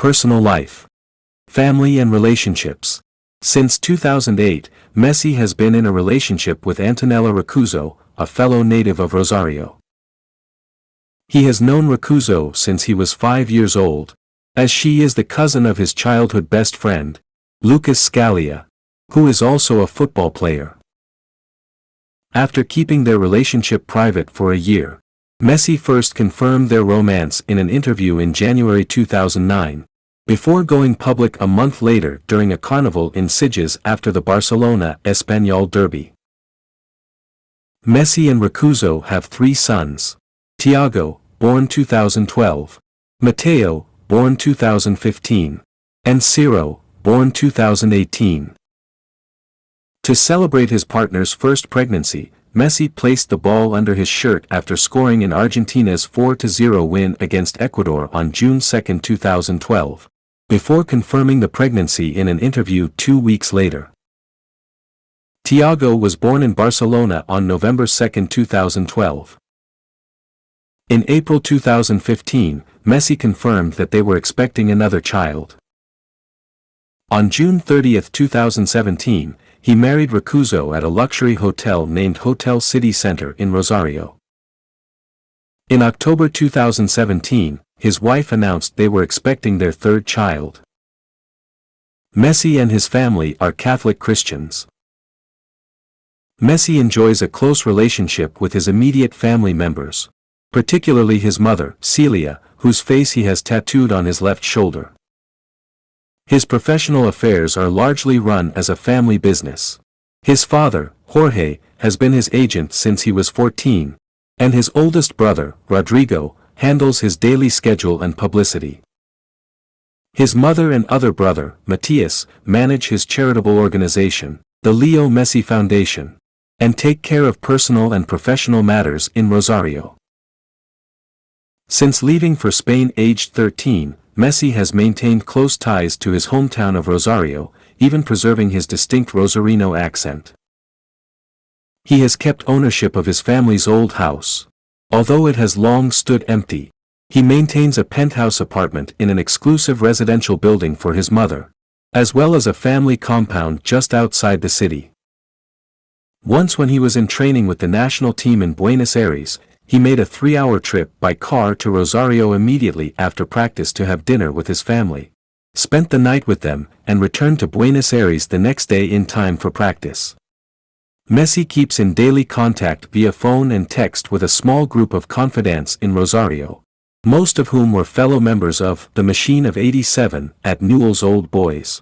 Personal life. Family and relationships. Since 2008, Messi has been in a relationship with Antonella Rocuzzo, a fellow native of Rosario. He has known Rocuzzo since he was 5 years old, as she is the cousin of his childhood best friend, Lucas Scalia, who is also a football player. After keeping their relationship private for a year, Messi first confirmed their romance in an interview in January 2009, before going public a month later during a carnival in Sitges after the Barcelona Espanyol derby. Messi and Rocuzzo have 3 sons: Thiago, born 2012, Matteo, born 2015, and Ciro, born 2018. To celebrate his partner's first pregnancy, Messi placed the ball under his shirt after scoring in Argentina's 4-0 win against Ecuador on June 2, 2012, before confirming the pregnancy in an interview 2 weeks later. Thiago was born in Barcelona on November 2, 2012. In April 2015, Messi confirmed that they were expecting another child. On June 30, 2017, he married Rocuzzo at a luxury hotel named Hotel City Center in Rosario. In October 2017, his wife announced they were expecting their 3rd child. Messi and his family are Catholic Christians. Messi enjoys a close relationship with his immediate family members, particularly his mother, Celia, whose face he has tattooed on his left shoulder. His professional affairs are largely run as a family business. His father, Jorge, has been his agent since he was 14, and his oldest brother, Rodrigo, handles his daily schedule and publicity. His mother and other brother, Matias, manage his charitable organization, the Leo Messi Foundation, and take care of personal and professional matters in Rosario. Since leaving for Spain aged 13, Messi has maintained close ties to his hometown of Rosario, even preserving his distinct Rosarino accent. He has kept ownership of his family's old house. Although it has long stood empty, he maintains a penthouse apartment in an exclusive residential building for his mother, as well as a family compound just outside the city. Once when he was in training with the national team in Buenos Aires, he made a 3-hour trip by car to Rosario immediately after practice to have dinner with his family, spent the night with them, and returned to Buenos Aires the next day in time for practice. Messi keeps in daily contact via phone and text with a small group of confidants in Rosario, most of whom were fellow members of the Machine of 87 at Newell's Old Boys.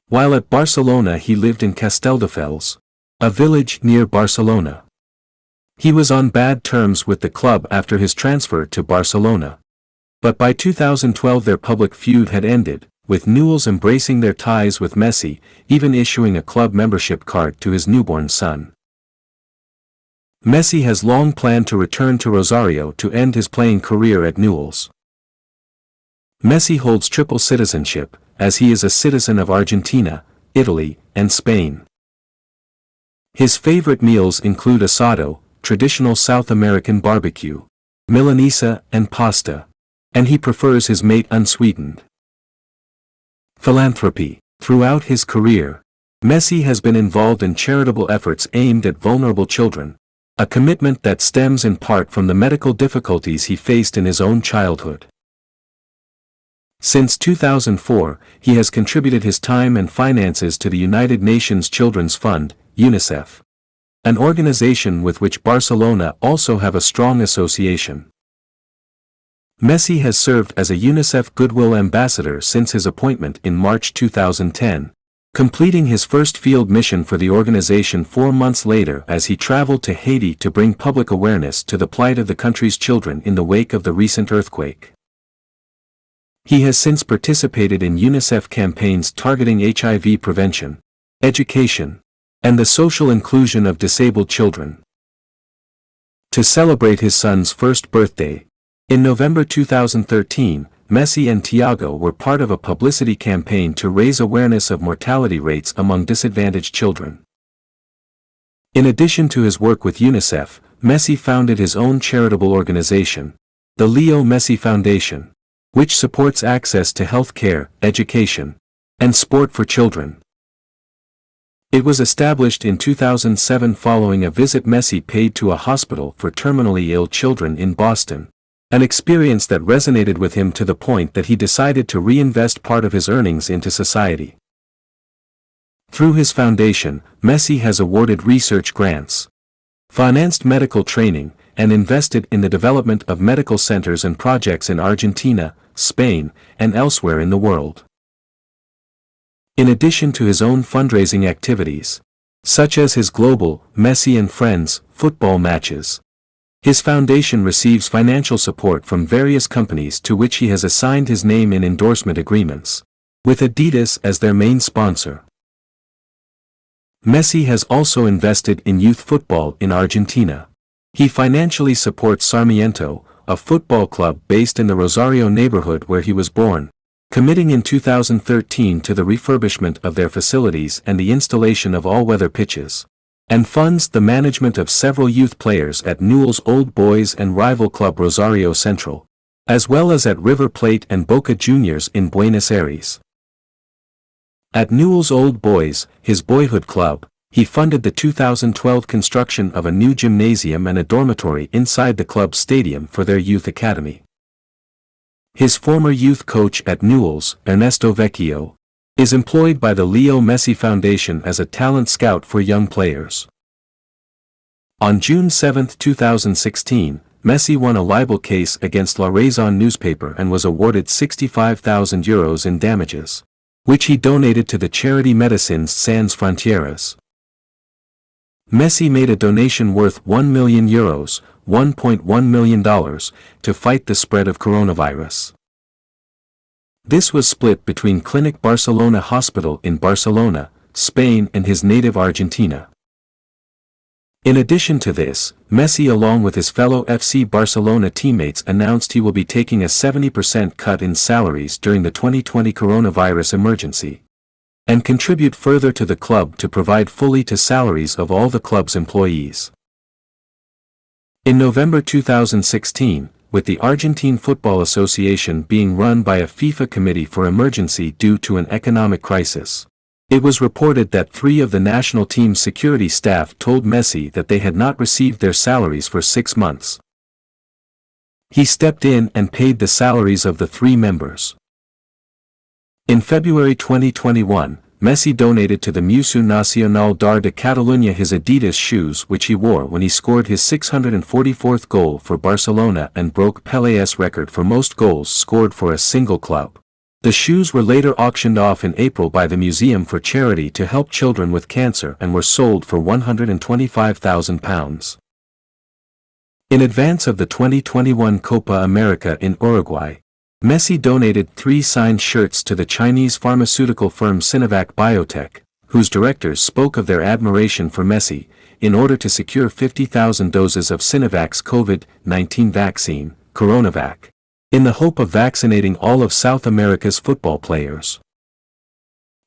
While at Barcelona he lived in Castelldefels, a village near Barcelona. He was on bad terms with the club after his transfer to Barcelona. But by 2012 their public feud had ended, with Newell's embracing their ties with Messi, even issuing a club membership card to his newborn son. Messi has long planned to return to Rosario to end his playing career at Newell's. Messi holds triple citizenship, as he is a citizen of Argentina, Italy, and Spain. His favorite meals include asado, traditional South American barbecue, milanesa, and pasta, and he prefers his mate unsweetened. Philanthropy. Throughout his career, Messi has been involved in charitable efforts aimed at vulnerable children, a commitment that stems in part from the medical difficulties he faced in his own childhood. Since 2004, he has contributed his time and finances to the United Nations Children's Fund, UNICEF, an organization with which Barcelona also have a strong association. Messi has served as a UNICEF Goodwill Ambassador since his appointment in March 2010, completing his first field mission for the organization 4 months later as he traveled to Haiti to bring public awareness to the plight of the country's children in the wake of the recent earthquake. He has since participated in UNICEF campaigns targeting HIV prevention, education, and the social inclusion of disabled children. To celebrate his son's first birthday, in November 2013, Messi and Thiago were part of a publicity campaign to raise awareness of mortality rates among disadvantaged children. In addition to his work with UNICEF, Messi founded his own charitable organization, the Leo Messi Foundation, which supports access to health care, education, and sport for children. It was established in 2007 following a visit Messi paid to a hospital for terminally ill children in Boston, an experience that resonated with him to the point that he decided to reinvest part of his earnings into society. Through his foundation, Messi has awarded research grants, financed medical training, and invested in the development of medical centers and projects in Argentina, Spain, and elsewhere in the world. In addition to his own fundraising activities, such as his global Messi and Friends football matches, his foundation receives financial support from various companies to which he has assigned his name in endorsement agreements, with Adidas as their main sponsor. Messi has also invested in youth football in Argentina. He financially supports Sarmiento, a football club based in the Rosario neighborhood where he was born, committing in 2013 to the refurbishment of their facilities and the installation of all-weather pitches, and funds the management of several youth players at Newell's Old Boys and rival club Rosario Central, as well as at River Plate and Boca Juniors in Buenos Aires. At Newell's Old Boys, his boyhood club, he funded the 2012 construction of a new gymnasium and a dormitory inside the club's stadium for their youth academy. His former youth coach at Newell's, Ernesto Vecchio, is employed by the Leo Messi Foundation as a talent scout for young players. On June 7, 2016, Messi won a libel case against La Razón newspaper and was awarded €65,000 in damages, which he donated to the charity Medicines Sans Frontieras. Messi made a donation worth €1 million, $1.1 million, to fight the spread of coronavirus. This was split between Clinic Barcelona Hospital in Barcelona, Spain and his native Argentina. In addition to this, Messi along with his fellow FC Barcelona teammates announced he will be taking a 70% cut in salaries during the 2020 coronavirus emergency, and contribute further to the club to provide fully to salaries of all the club's employees. In November 2016, with the Argentine Football Association being run by a FIFA committee for emergency due to an economic crisis, it was reported that 3 of the national team's security staff told Messi that they had not received their salaries for 6 months. He stepped in and paid the salaries of the 3 members. In February 2021, Messi donated to the Museu Nacional d'Art de Catalunya his Adidas shoes which he wore when he scored his 644th goal for Barcelona and broke Pelé's record for most goals scored for a single club. The shoes were later auctioned off in April by the museum for charity to help children with cancer and were sold for £125,000. In advance of the 2021 Copa America in Uruguay, Messi donated 3 signed shirts to the Chinese pharmaceutical firm Sinovac Biotech, whose directors spoke of their admiration for Messi, in order to secure 50,000 doses of Sinovac's COVID-19 vaccine, CoronaVac, in the hope of vaccinating all of South America's football players.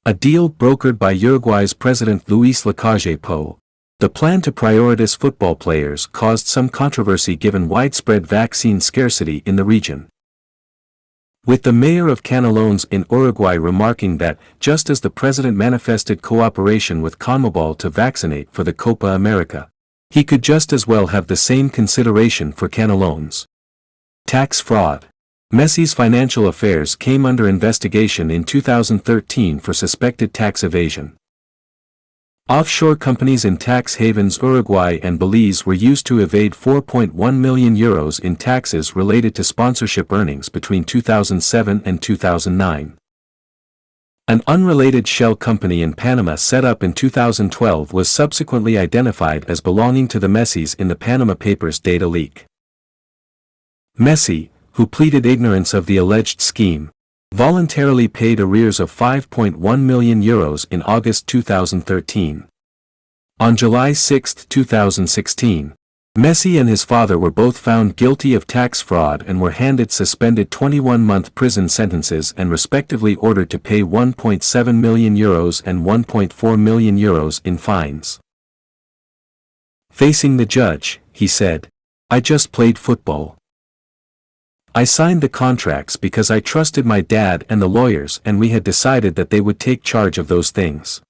A deal brokered by Uruguay's president Luis Lacalle Pou, the plan to prioritize football players caused some controversy given widespread vaccine scarcity in the region, with the mayor of Canelones in Uruguay remarking that, just as the president manifested cooperation with CONMEBOL to vaccinate for the Copa America, he could just as well have the same consideration for Canelones. Tax fraud. Messi's financial affairs came under investigation in 2013 for suspected tax evasion. Offshore companies in tax havens Uruguay and Belize were used to evade €4.1 million in taxes related to sponsorship earnings between 2007 and 2009. An unrelated shell company in Panama set up in 2012 was subsequently identified as belonging to the Messis in the Panama Papers data leak. Messi, who pleaded ignorance of the alleged scheme, voluntarily paid arrears of €5.1 million in August 2013. On July 6, 2016, Messi and his father were both found guilty of tax fraud and were handed suspended 21-month prison sentences and respectively ordered to pay €1.7 million and €1.4 million in fines. Facing the judge, he said, "I just played football. I signed the contracts because I trusted my dad and the lawyers, and we had decided that they would take charge of those things.